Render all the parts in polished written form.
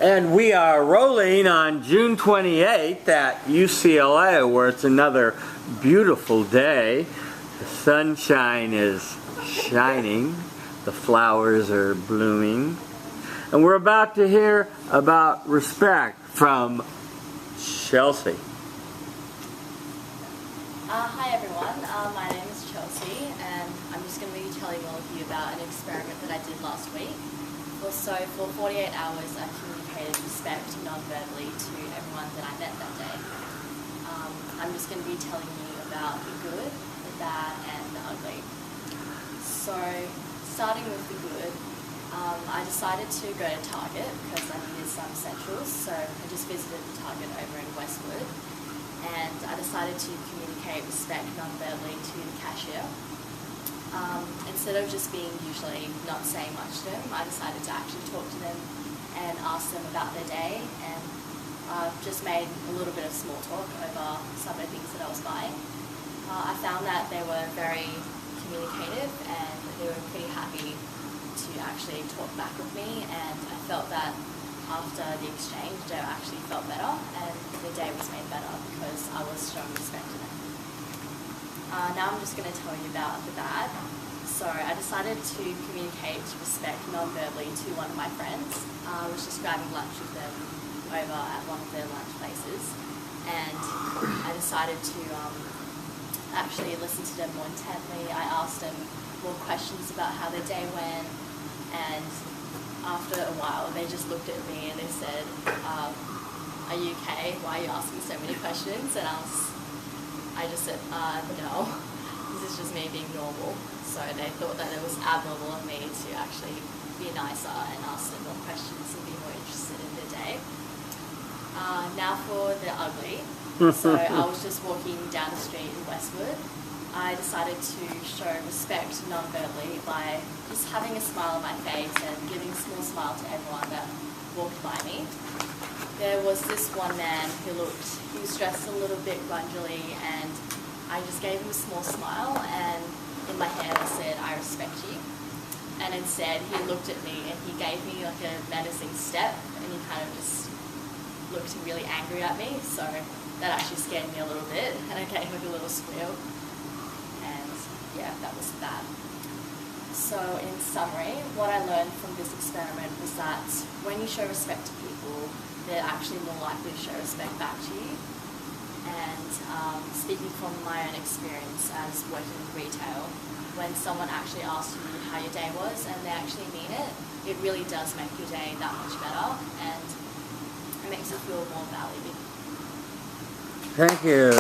And we are rolling on June 28th at UCLA, where it's another beautiful day. The sunshine is shining, the flowers are blooming, and we're about to hear about respect from Chelsea. Hi everyone, my name is Chelsea, and I'm just going to be telling all of you about an experiment that I did last week. So for 48 hours I communicated respect non-verbally to everyone that I met that day. I'm just going to be telling you about the good, the bad and the ugly. So starting with the good, I decided to go to Target because I needed some essentials, so I just visited the Target over in Westwood, and I decided to communicate respect non-verbally to the cashier. Instead of just being usually not saying much to them, I decided to actually talk to them and ask them about their day, and just made a little bit of small talk over some of the things that I was buying. I found that they were very communicative and they were pretty happy to actually talk back with me, and I felt that after the exchange they actually felt better and the day was made better because I was showing respect to them. Now I'm just going to tell you about the bad. So I decided to communicate respect non-verbally to one of my friends. I was just grabbing lunch with them over at one of their lunch places, and I decided to actually listen to them more intently. I asked them more questions about how their day went, and after a while they just looked at me and they said, are you okay? Why are you asking so many questions? And I just said, no, this is just me being normal. So they thought that it was abnormal of me to actually be nicer and ask them more questions and be more interested in their day. Now for the ugly. So I was just walking down the street in Westwood. I decided to show respect non-verbally by just having a smile on my face and giving a small smile to everyone that walked by me. There was this one man who he was dressed a little bit grungily, and I just gave him a small smile, and in my head I said, I respect you. And instead he looked at me and he gave me like a menacing step, and he kind of just looked really angry at me, so that actually scared me a little bit, and I gave like a little squeal, and yeah, that was bad. So in summary, what I learned from this experiment was that when you show respect to people, they're actually more likely to show respect back to you. And speaking from my own experience as working in retail, when someone actually asks you how your day was and they actually mean it, it really does make your day that much better, and it makes you feel more valued. Thank you.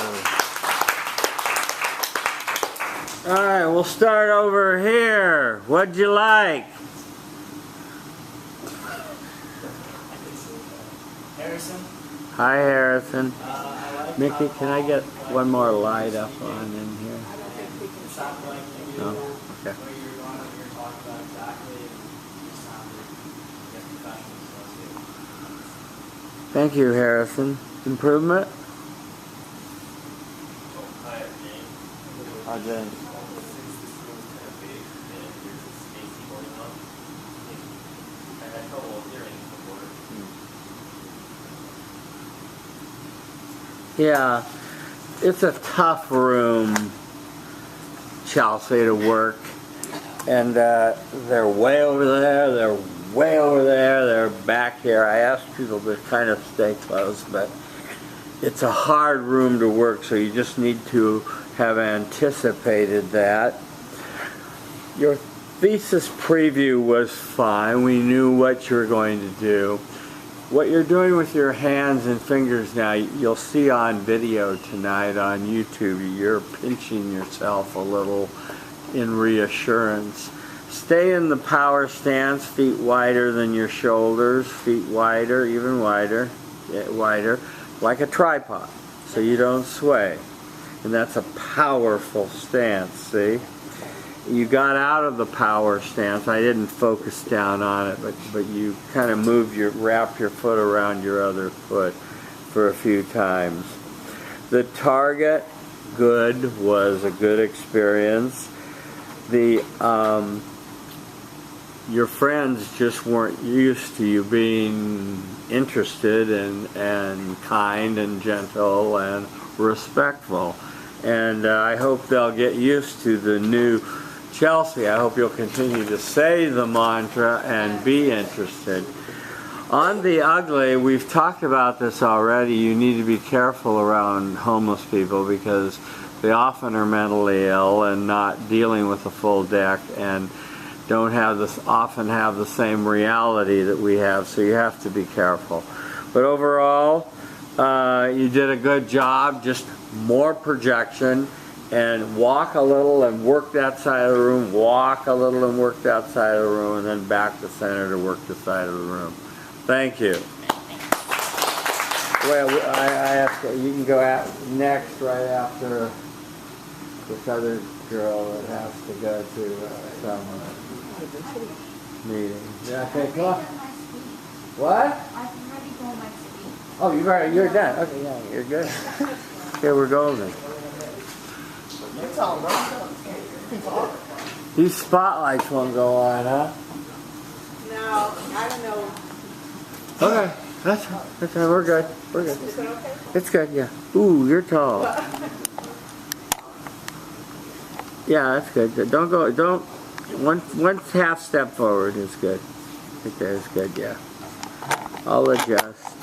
Alright, we'll start over here. What'd you like? Harrison. Hi, Harrison. Like Mickey, can I get one more light up on in here? It sounded like maybe No? Okay. where you were going, what you were talking about exactly, and you sounded, I guess, professional. Thank you, Harrison. Improvement? Hi, James. Hi, James. Since this room is kind of big and there's this AC going on, I had trouble hearing before. Yeah, it's a tough room, Chelsea, to work. And they're way over there, they're way over there, they're back here. I ask people to kind of stay close, but it's a hard room to work, so you just need to have anticipated that. Your thesis preview was fine. We knew what you were going to do. What you're doing with your hands and fingers now, you'll see on video tonight on YouTube, you're pinching yourself a little in reassurance. Stay in the power stance, feet wider than your shoulders, feet wider, even wider, wider, like a tripod, so you don't sway. And that's a powerful stance, see? You got out of the power stance. I didn't focus down on it, but you kind of wrap your foot around your other foot for a few times. The target, good, was a good experience. The your friends just weren't used to you being interested and kind and gentle and respectful. And I hope they'll get used to the new Chelsea. I hope you'll continue to say the mantra and be interested. On the ugly, we've talked about this already. You need to be careful around homeless people because they often are mentally ill and not dealing with a full deck and don't often have the same reality that we have, so you have to be careful. But overall, you did a good job, just more projection, and walk a little and work that side of the room, walk a little and work that side of the room, and then back to center to work the side of the room. Thank you. Well, I have to, you can go out next right after this other girl that has to go to some meeting. Yeah, okay, come on. What? I've already gone my speed. Oh, you're done. Okay, yeah, you're good. Okay, we're golden. These spotlights won't go on, huh? No, I don't know. Okay, that's fine. We're good. We're good. Is it okay? It's good, yeah. Ooh, you're tall. Yeah, that's good. Don't, one half step forward is good. Right there is good, yeah. I'll adjust.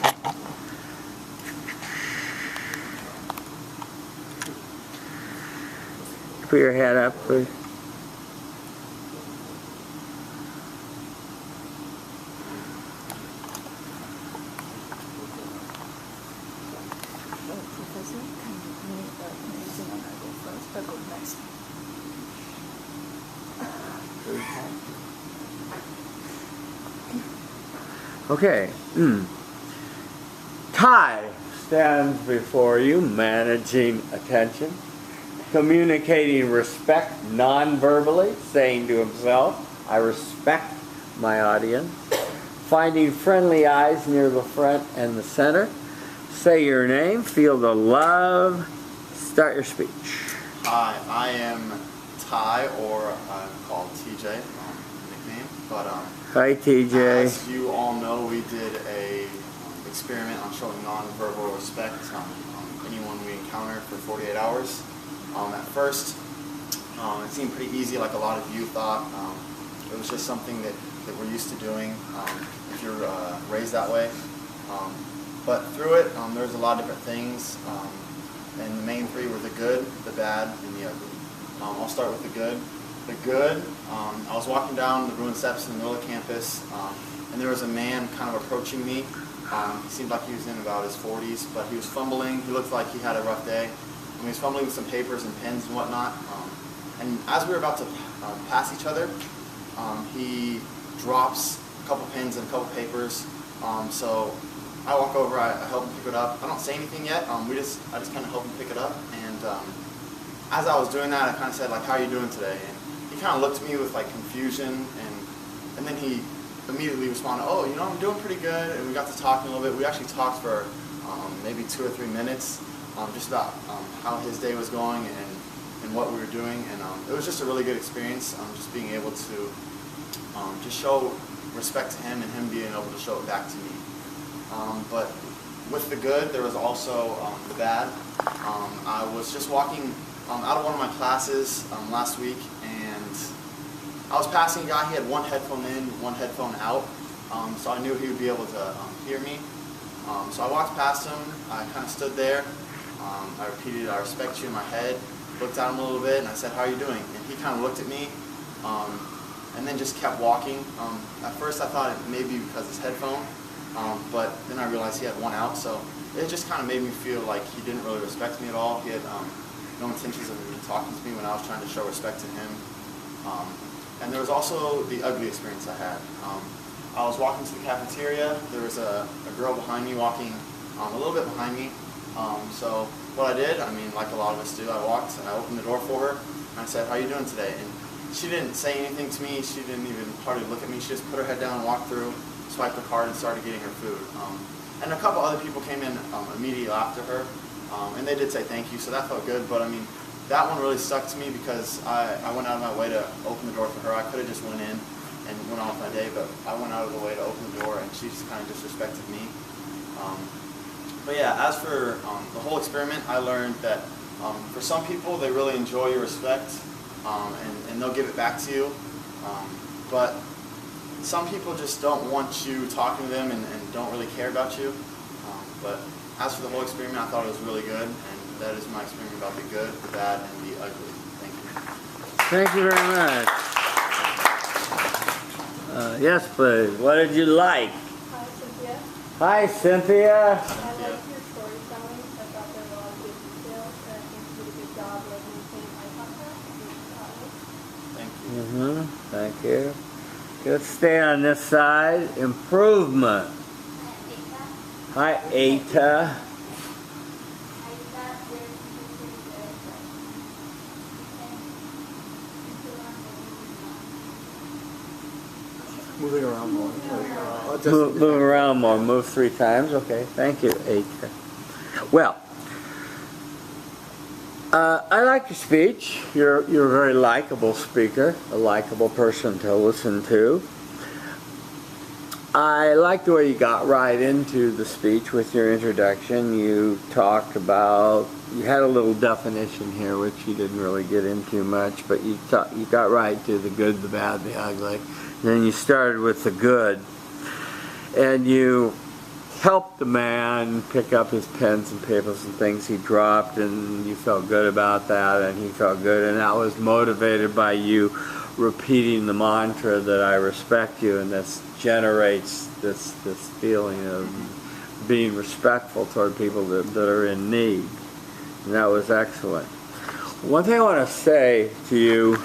Put your head up, please. Okay. Ty stands before you, managing attention, communicating respect non-verbally, saying to himself, I respect my audience, finding friendly eyes near the front and the center, say your name, feel the love, start your speech. Hi, I am Ty, or I'm called TJ, nickname, but Hi TJ. as you all know, we did a experiment on showing non-verbal respect on anyone we encounter for 48 hours. At first, it seemed pretty easy, like a lot of you thought. It was just something that we're used to doing if you're raised that way. But through it, there's a lot of different things, and the main three were the good, the bad, and the ugly. I'll start with the good. The good, I was walking down the ruined steps in the middle of campus, and there was a man kind of approaching me. He seemed like he was in about his 40s, but he was fumbling. He looked like he had a rough day. And he was fumbling with some papers and pens and whatnot. And as we were about to pass each other, he drops a couple pens and a couple papers. So I walk over, I help him pick it up. I don't say anything yet. I just kind of help him pick it up. And as I was doing that, I kind of said, like, how are you doing today? And he kind of looked at me with like confusion, and then he immediately responded, oh, you know, I'm doing pretty good. And we got to talking a little bit. We actually talked for maybe 2 or 3 minutes, just about how his day was going and what we were doing. And it was just a really good experience, just being able to just show respect to him and him being able to show it back to me. But with the good, there was also the bad. I was just walking out of one of my classes last week, and I was passing a guy. He had one headphone in, one headphone out, so I knew he would be able to hear me. So I walked past him. I kind of stood there. I repeated, I respect you in my head, looked at him a little bit, and I said, how are you doing? And he kind of looked at me, and then just kept walking. At first I thought it may be because his headphone, but then I realized he had one out, so it just kind of made me feel like he didn't really respect me at all. He had no intentions of even talking to me when I was trying to show respect to him. And there was also the ugly experience I had. I was walking to the cafeteria. There was a girl behind me walking a little bit behind me. So what I did, I mean, like a lot of us do, I walked and I opened the door for her, and I said, how are you doing today? And she didn't say anything to me. She didn't even hardly look at me. She just put her head down, walked through, swiped her card, and started getting her food. And a couple other people came in immediately after her, and they did say thank you, so that felt good. But I mean, that one really stuck to me because I went out of my way to open the door for her. I could have just went in, and went on with my day, but I went out of the way to open the door, and she just kind of disrespected me. But yeah, as for the whole experiment, I learned that for some people, they really enjoy your respect, and they'll give it back to you. But some people just don't want you talking to them and don't really care about you. But as for the whole experiment, I thought it was really good, and that is my experiment about the good, the bad, and the ugly. Thank you. Thank you very much. Yes, please. What did you like? Hi, Cynthia. Hi, Cynthia. I like your storytelling. I thought there were a lot of good details, and I think you did a good job like maintaining eye contact. Thank you. Thank you. Let's stay on this side. Improvement. Hi, Eta. Moving around more. Move around more. Move 3 times. Okay. Thank you, Eta. Well, I like your speech. You're a very likable speaker, a likable person to listen to. I like the way you got right into the speech with your introduction. You talked about, you had a little definition here which you didn't really get into much, but you got right to the good, the bad, the ugly. Then you started with the good, and you helped the man pick up his pens and papers and things he dropped, and you felt good about that, and he felt good, and that was motivated by you repeating the mantra that I respect you, and this generates this feeling of being respectful toward people that are in need, and that was excellent. One thing I want to say to you,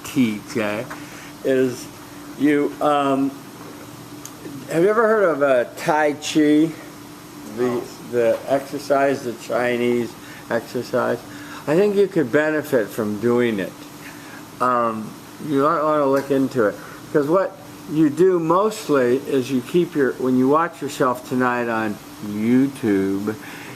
TJ, is you have you ever heard of Tai Chi, the exercise, the Chinese exercise? I think you could benefit from doing it. You might want to look into it, because what you do mostly is you keep when you watch yourself tonight on YouTube,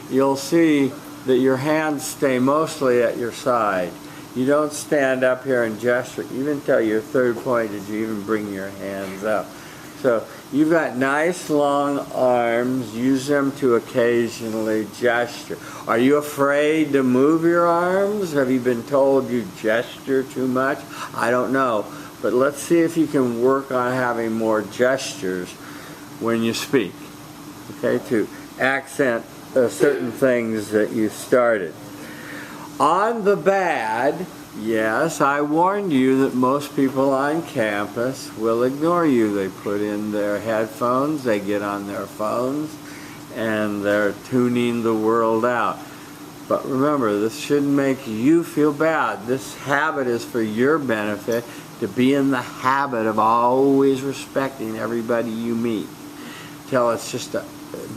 you'll see that your hands stay mostly at your side. You don't stand up here and gesture. Even till your third point did you even bring your hands up. So you've got nice long arms. Use them to occasionally gesture. Are you afraid to move your arms? Have you been told you gesture too much? I don't know. But let's see if you can work on having more gestures when you speak. Okay, to accent certain things that you started. On the bad, yes, I warned you that most people on campus will ignore you. They put in their headphones, they get on their phones, and they're tuning the world out. But remember, this shouldn't make you feel bad. This habit is for your benefit, to be in the habit of always respecting everybody you meet. Till it's just a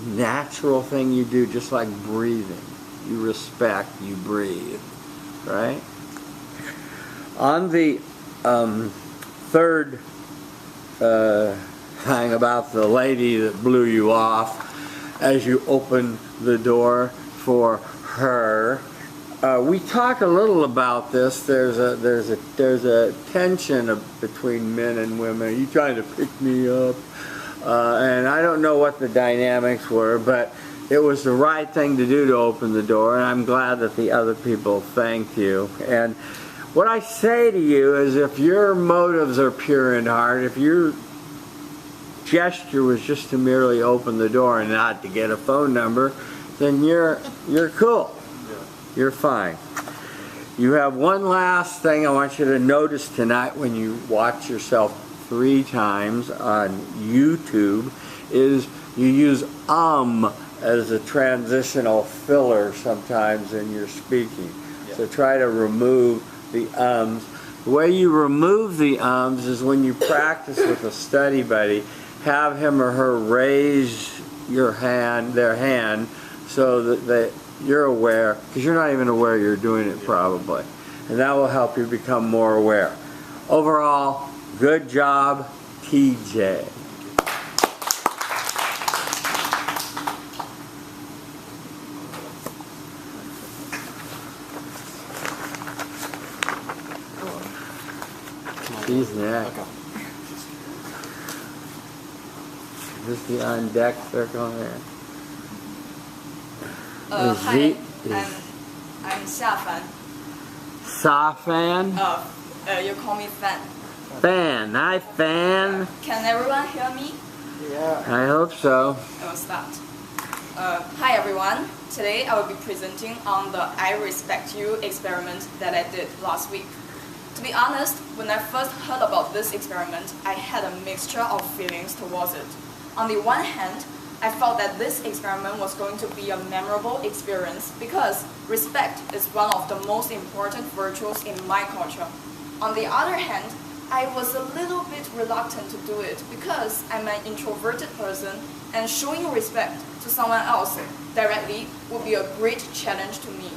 natural thing you do, just like breathing. You respect, you breathe, right? On the third thing about the lady that blew you off as you opened the door for her, we talk a little about this. There's a tension between men and women. Are you trying to pick me up? And I don't know what the dynamics were, but it was the right thing to do to open the door, and I'm glad that the other people thanked you. And what I say to you is, if your motives are pure in heart, if your gesture was just to merely open the door and not to get a phone number, then you're cool. You're fine. You have one last thing I want you to notice tonight when you watch yourself 3 times on YouTube, is you use as a transitional filler sometimes in your speaking. Yeah. So try to remove the ums. The way you remove the ums is when you practice with a study buddy, have him or her raise their hand, so that you're aware, because you're not even aware you're doing it probably. And that will help you become more aware. Overall, good job, TJ. She's next. this the on deck circle here? Hi, I'm Xiafan. Safan? You call me Fan. Fan. Hi, Fan. Can everyone hear me? Yeah. I hope so. I will start. Hi everyone. Today I will be presenting on the I Respect You experiment that I did last week. To be honest, when I first heard about this experiment, I had a mixture of feelings towards it. On the one hand, I felt that this experiment was going to be a memorable experience because respect is one of the most important virtues in my culture. On the other hand, I was a little bit reluctant to do it because I'm an introverted person and showing respect to someone else directly would be a great challenge to me.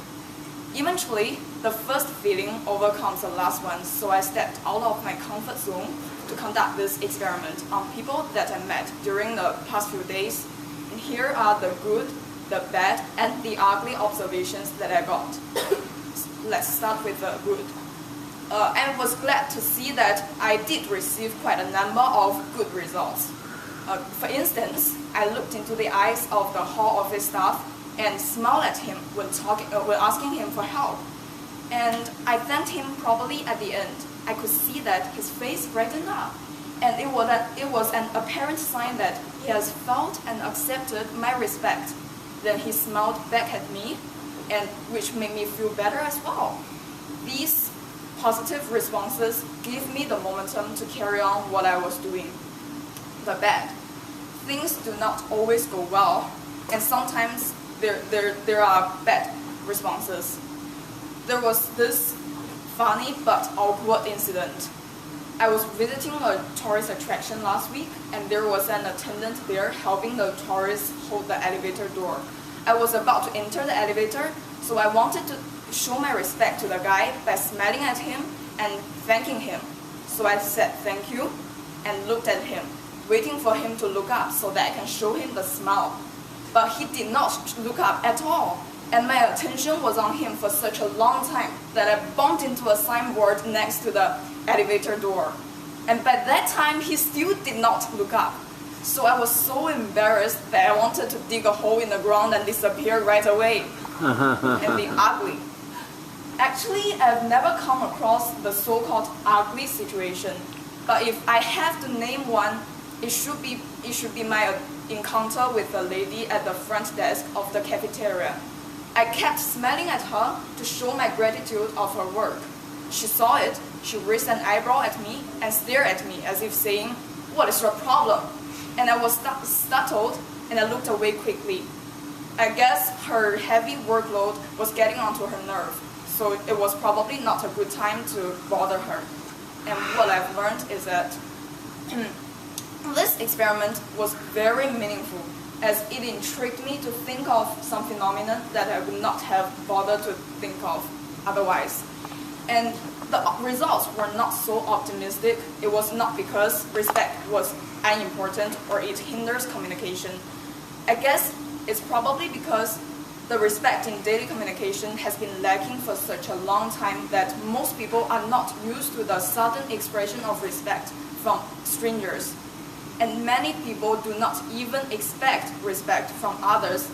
Eventually, the first feeling overcomes the last one, so I stepped out of my comfort zone to conduct this experiment on people that I met during the past few days. And here are the good, the bad, and the ugly observations that I got. Let's start with the good. I was glad to see that I did receive quite a number of good results. For instance, I looked into the eyes of the hall office staff and smiled at him when asking him for help. And I thanked him properly at the end. I could see that his face brightened up. And it was an apparent sign that he has felt and accepted my respect. Then he smiled back at me, and which made me feel better as well. These positive responses gave me the momentum to carry on what I was doing. The bad. Things do not always go well, and sometimes there are bad responses. There was this funny but awkward incident. I was visiting a tourist attraction last week, and there was an attendant there helping the tourists hold the elevator door. I was about to enter the elevator, so I wanted to show my respect to the guy by smiling at him and thanking him. So I said thank you and looked at him, waiting for him to look up so that I can show him the smile. But he did not look up at all, and my attention was on him for such a long time that I bumped into a signboard next to the elevator door. And by that time, he still did not look up. So I was so embarrassed that I wanted to dig a hole in the ground and disappear right away. And the ugly. Actually, I've never come across the so-called ugly situation. But if I have to name one, it should be my encounter with a lady at the front desk of the cafeteria. I kept smiling at her to show my gratitude of her work. She saw it, she raised an eyebrow at me and stared at me as if saying, "What is your problem?" And I was startled and I looked away quickly. I guess her heavy workload was getting onto her nerve, so it was probably not a good time to bother her. And what I've learned is that this experiment was very meaningful, as it intrigued me to think of some phenomenon that I would not have bothered to think of otherwise. And the results were not so optimistic. It was not because respect was unimportant or it hinders communication. I guess it's probably because the respect in daily communication has been lacking for such a long time that most people are not used to the sudden expression of respect from strangers. And many people do not even expect respect from others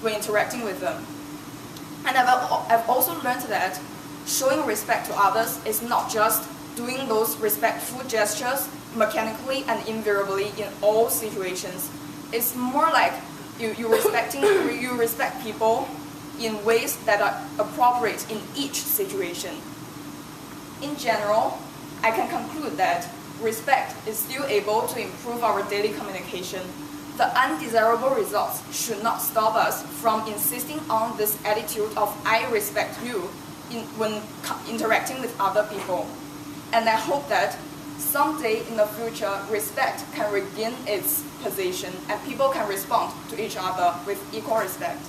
when interacting with them. And I've also learned that showing respect to others is not just doing those respectful gestures mechanically and invariably in all situations. It's more like you respect people in ways that are appropriate in each situation. In general, I can conclude that respect is still able to improve our daily communication. The undesirable results should not stop us from insisting on this attitude of "I respect you" when interacting with other people. And I hope that someday in the future, respect can regain its position and people can respond to each other with equal respect.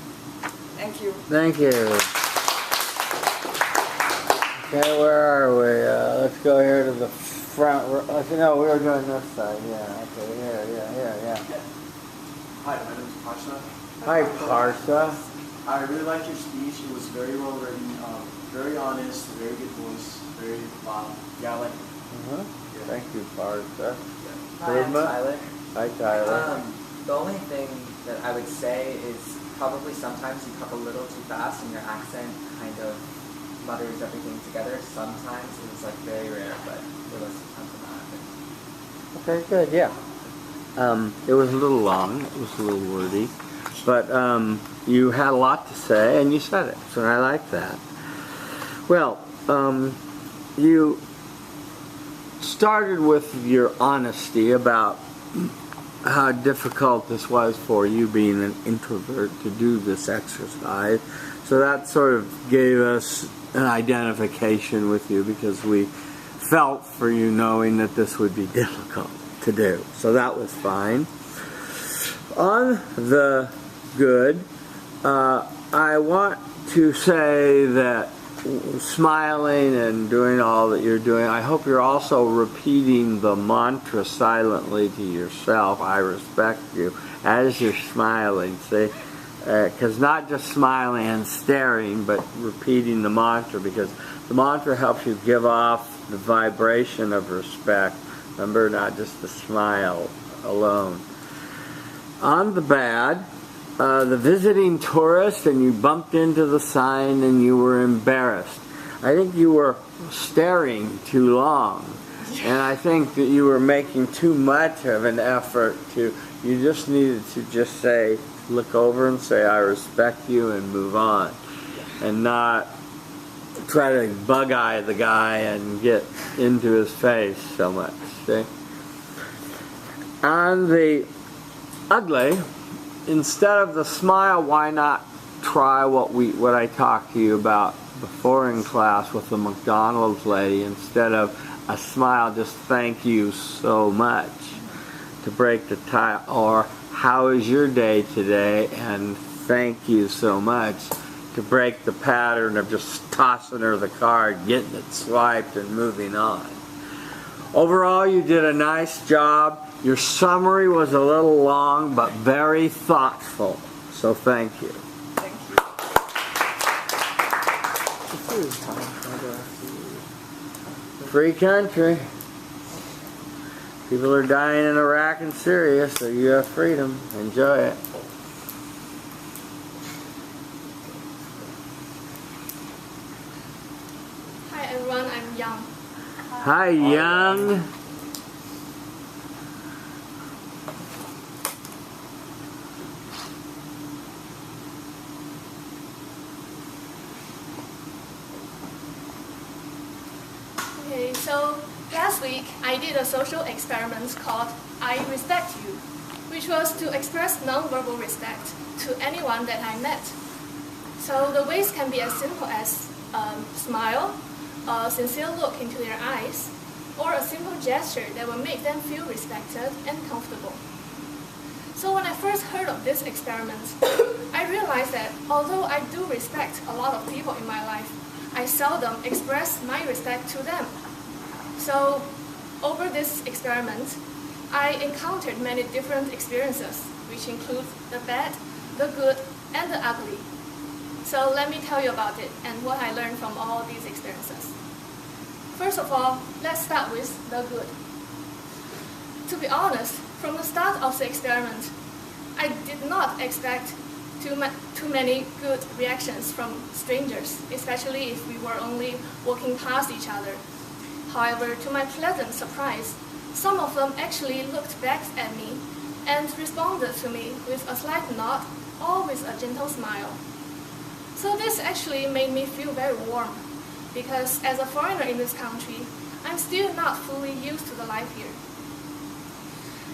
Thank you. Thank you. Okay, where are we? Let's go here to the front. No, we were doing this side. Yeah, okay, yeah. Hi, my name is Pasha. Hi, Parsa. I really liked your speech. It was very well written, very honest, very good voice, very yeah, I like it. Thank you, Parsa. Hi, I'm Ruma? Tyler. Hi, Tyler. The only thing that I would say is probably sometimes you talk a little too fast and your accent kind of mutters everything together. Sometimes it's like very rare, but there was sometimes when that happened. Okay, good, yeah. It was a little long, it was a little wordy, but you had a lot to say and you said it, so I like that. Well, you started with your honesty about how difficult this was for you being an introvert to do this exercise. So that sort of gave us an identification with you because we felt for you knowing that this would be difficult to do. So that was fine. On the good, I want to say that smiling and doing all that you're doing, I hope you're also repeating the mantra silently to yourself, I respect you, as you're smiling, see? Because not just smiling and staring, but repeating the mantra, because the mantra helps you give off the vibration of respect. Remember, not just the smile alone. On the bad, the visiting tourist, and you bumped into the sign and you were embarrassed. I think you were staring too long, and I think that you were making too much of an effort to, you just needed to just say, look over and say, I respect you, and move on, and not try to bug-eye the guy and get into his face so much, see? On the ugly, instead of the smile, why not try what I talked to you about before in class with the McDonald's lady? Instead of a smile, just thank you so much to break the tie, or how is your day today, and thank you so much to break the pattern of just tossing her the card, getting it swiped, and moving on. Overall, you did a nice job. Your summary was a little long, but very thoughtful. So thank you. Thank you. Free country. People are dying in Iraq and Syria, so you have freedom. Enjoy it. Hi everyone, I'm Young. Hi, Young. Okay, so last week I did a social experiment called I Respect You, which was to express nonverbal respect to anyone that I met. So the ways can be as simple as a smile, a sincere look into their eyes, or a simple gesture that will make them feel respected and comfortable. So when I first heard of this experiment, I realized that although I do respect a lot of people in my life, I seldom express my respect to them. So over this experiment, I encountered many different experiences, which include the bad, the good, and the ugly. So let me tell you about it and what I learned from all these experiences. First of all, let's start with the good. To be honest, from the start of the experiment, I did not expect too many good reactions from strangers, especially if we were only walking past each other. However, to my pleasant surprise, some of them actually looked back at me and responded to me with a slight nod or with a gentle smile. So this actually made me feel very warm, because as a foreigner in this country, I'm still not fully used to the life here.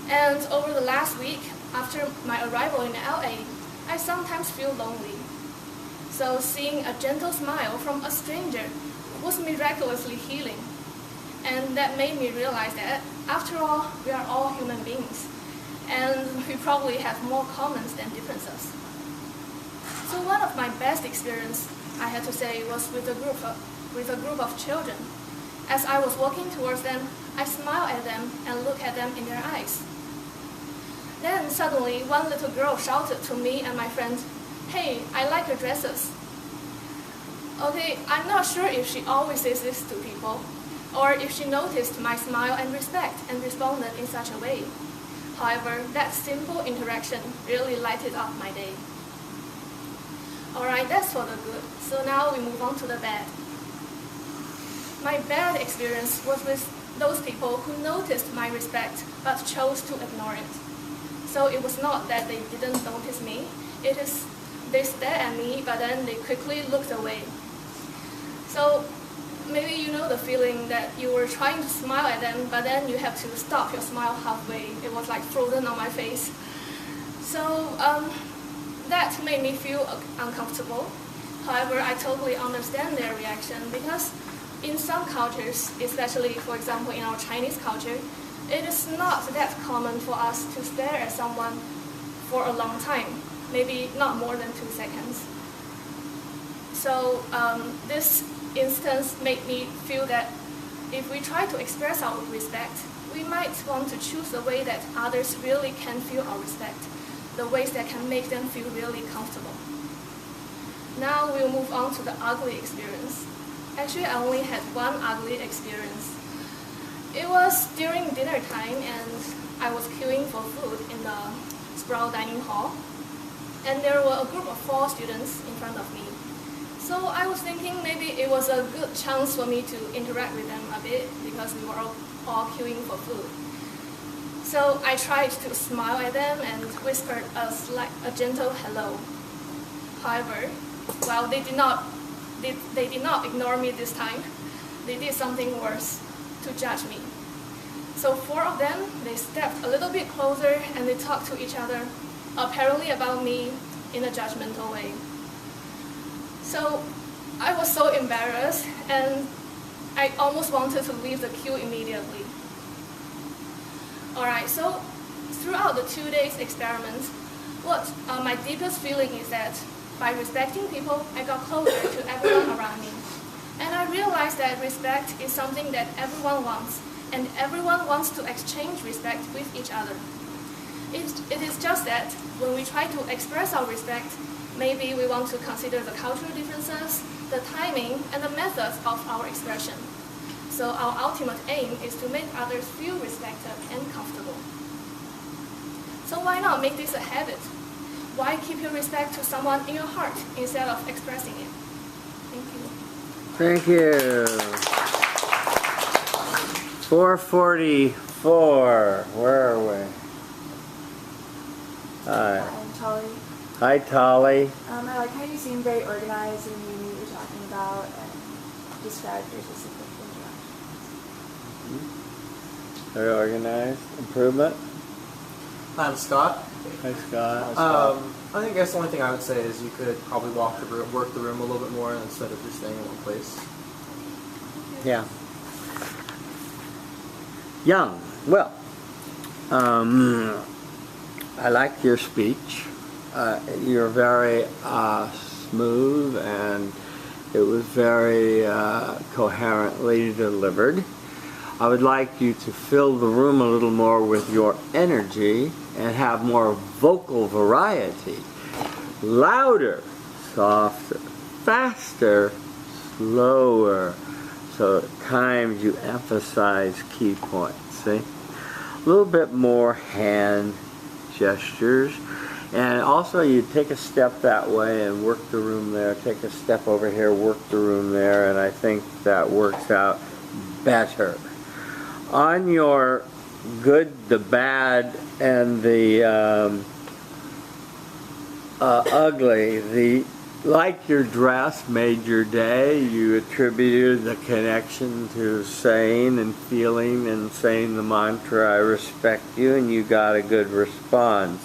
And over the last week, after my arrival in LA, I sometimes feel lonely. So seeing a gentle smile from a stranger was miraculously healing. And that made me realize that, after all, we are all human beings, and we probably have more commons than differences. So one of my best experience, I had to say, was with a group of children. As I was walking towards them, I smiled at them and looked at them in their eyes. Then suddenly, one little girl shouted to me and my friend, "Hey, I like your dresses." Okay, I'm not sure if she always says this to people, or if she noticed my smile and respect and responded in such a way. However, that simple interaction really lighted up my day. Alright, that's for the good. So now we move on to the bad. My bad experience was with those people who noticed my respect but chose to ignore it. So it was not that they didn't notice me, it is they stared at me but then they quickly looked away. So maybe you know the feeling that you were trying to smile at them but then you have to stop your smile halfway. It was like frozen on my face. So that made me feel uncomfortable. However, I totally understand their reaction because in some cultures, especially for example in our Chinese culture, it is not that common for us to stare at someone for a long time, maybe not more than 2 seconds. So this instance made me feel that if we try to express our respect, we might want to choose a way that others really can feel our respect, the ways that can make them feel really comfortable. Now we'll move on to the ugly experience. Actually, I only had one ugly experience. It was during dinner time and I was queuing for food in the Sprout dining hall. And there were a group of 4 students in front of me. So I was thinking maybe it was a good chance for me to interact with them a bit because we were all queuing for food. So I tried to smile at them and whispered a gentle hello. However, well, they did not ignore me this time. They did something worse, to judge me. So 4 of them, they stepped a little bit closer and they talked to each other, apparently about me in a judgmental way. So I was so embarrassed and I almost wanted to leave the queue immediately. Alright, so throughout the 2 days experiment, what my deepest feeling is that by respecting people, I got closer to everyone around me. And I realized that respect is something that everyone wants, and everyone wants to exchange respect with each other. It is just that when we try to express our respect, maybe we want to consider the cultural differences, the timing, and the methods of our expression. So our ultimate aim is to make others feel respected and comfortable. So why not make this a habit? Why keep your respect to someone in your heart instead of expressing it? Thank you. Thank you. 444. Where are we? Hi. I'm Tolly. Hi, Tolly. I like how you seem very organized and you knew what you're talking about and described your specific interactions. Very organized. Improvement. I'm Scott. Hi, Scott. I think that's the only thing I would say is you could probably work the room a little bit more instead of just staying in one place. Yeah. Young. Well, I liked your speech. You're very smooth and it was very coherently delivered. I would like you to fill the room a little more with your energy and have more vocal variety. Louder, softer, faster, slower. So at times you emphasize key points, see? A little bit more hand gestures. And also you take a step that way and work the room there. Take a step over here, work the room there. And I think that works out better. On your good, the bad, and the ugly, like your dress made your day, you attributed the connection to saying and feeling and saying the mantra, I respect you, and you got a good response.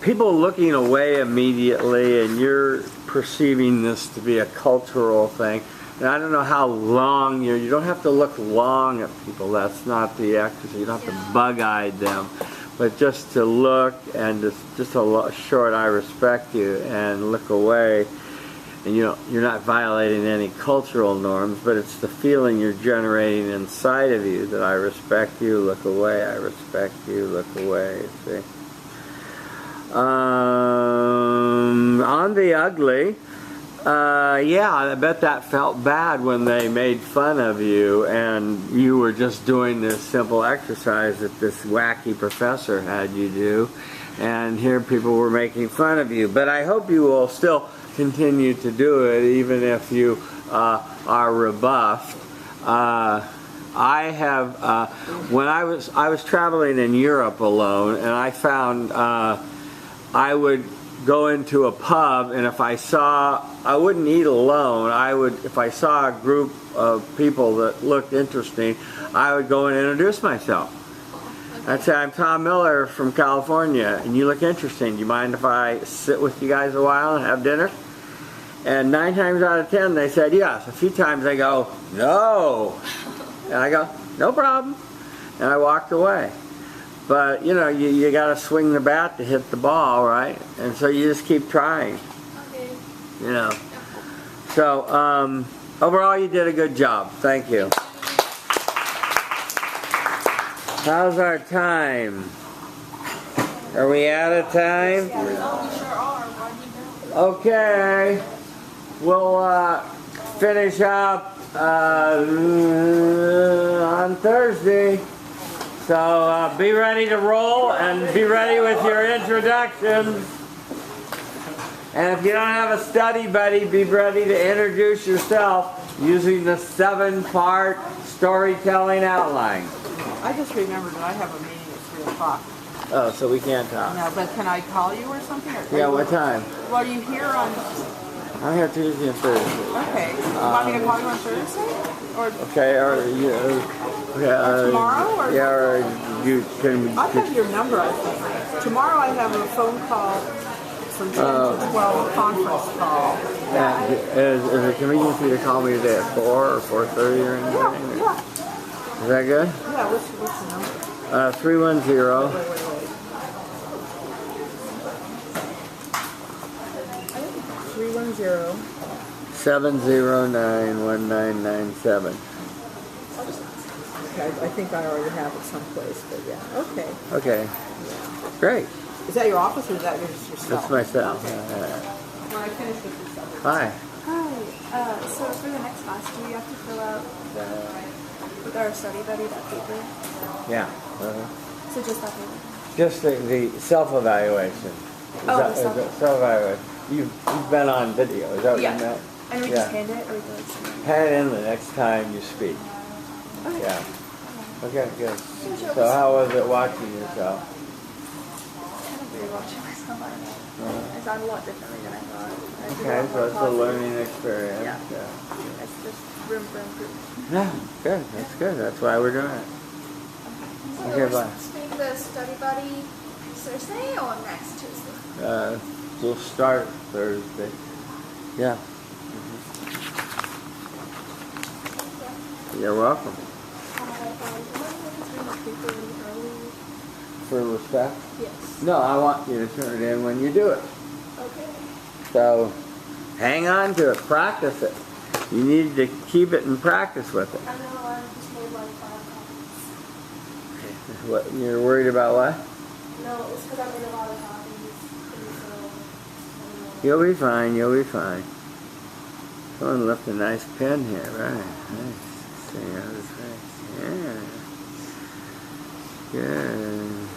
People looking away immediately, and you're perceiving this to be a cultural thing. And I don't know how long you don't have to look long at people. That's not the exercise. You don't have to bug-eye them. But just to look and just a short I respect you and look away. And you're not violating any cultural norms, but it's the feeling you're generating inside of you that I respect you, look away, I respect you, look away, see. On the ugly, Yeah, I bet that felt bad when they made fun of you and you were just doing this simple exercise that this wacky professor had you do, and here people were making fun of you. But I hope you will still continue to do it even if you are rebuffed. I have, when I was traveling in Europe alone, and I found I would go into a pub, and if I wouldn't eat alone. If I saw a group of people that looked interesting, I would go and introduce myself. I'd say, I'm Tom Miller from California, and you look interesting. Do you mind if I sit with you guys a while and have dinner? And 9 times out of 10, they said yes. A few times they go, no. And I go, no problem. And I walked away. But, you know, you got to swing the bat to hit the ball, right? And so you just keep trying. Okay. You know. So, overall, you did a good job. Thank you. How's our time? Are we out of time? Okay. We'll finish up on Thursday. So be ready to roll and be ready with your introductions. And if you don't have a study buddy, be ready to introduce yourself using the 7-part storytelling outline. I just remembered that I have a meeting at 3 o'clock. Oh, so we can't talk. No, but can I call you or something? Yeah, what time? Well, are you here on... I'm here Tuesday and Thursday. Okay. You want me to call you on Thursday? Or Okay, or tomorrow? Or yeah, or you can. I have your number, I think. Tomorrow I have a phone call from 10 to 12, a conference call. Yeah, is it convenient for you to call me today at 4 or 4:30 or anything? Yeah. Is that good? Yeah, what's the number? 310. Wait. 310. 709-1997. Okay, I think I already have it someplace, but yeah. Okay. Okay. Great. Is that your office or is that just your cell? That's myself. When I finish with this other. Hi. Hi. So for the next class, do we have to fill out with our study buddy that paper? Yeah. So just that paper? Just the self-evaluation. Oh, the self-evaluation. Self-evaluation. You've been on video. Is that what you meant? And we just hand it, or we go like Hand it in the next time you speak. Okay. Yeah. Okay, good. So how was it watching yourself? kind of weird watching myself. I don't know. I sound a lot differently than I thought. Okay, so it's a learning experience. Yeah. It's just room for improvement. Yeah, good. That's good. That's why we're doing it. So Okay, we're bye. speaking the study buddy Thursday or next Tuesday? We'll start Thursday. Yeah. You're welcome. For respect? Yes. No, I want you to turn it in when you do it. Okay. So hang on to it, practice it. You need to keep it and practice with it. I know I just made like 5 copies. What, you're worried about what? No, it's because I made a lot of copies. So, You'll be fine, you'll be fine. Someone left a nice pen here, right? Nice. See how this is. Yeah. Good.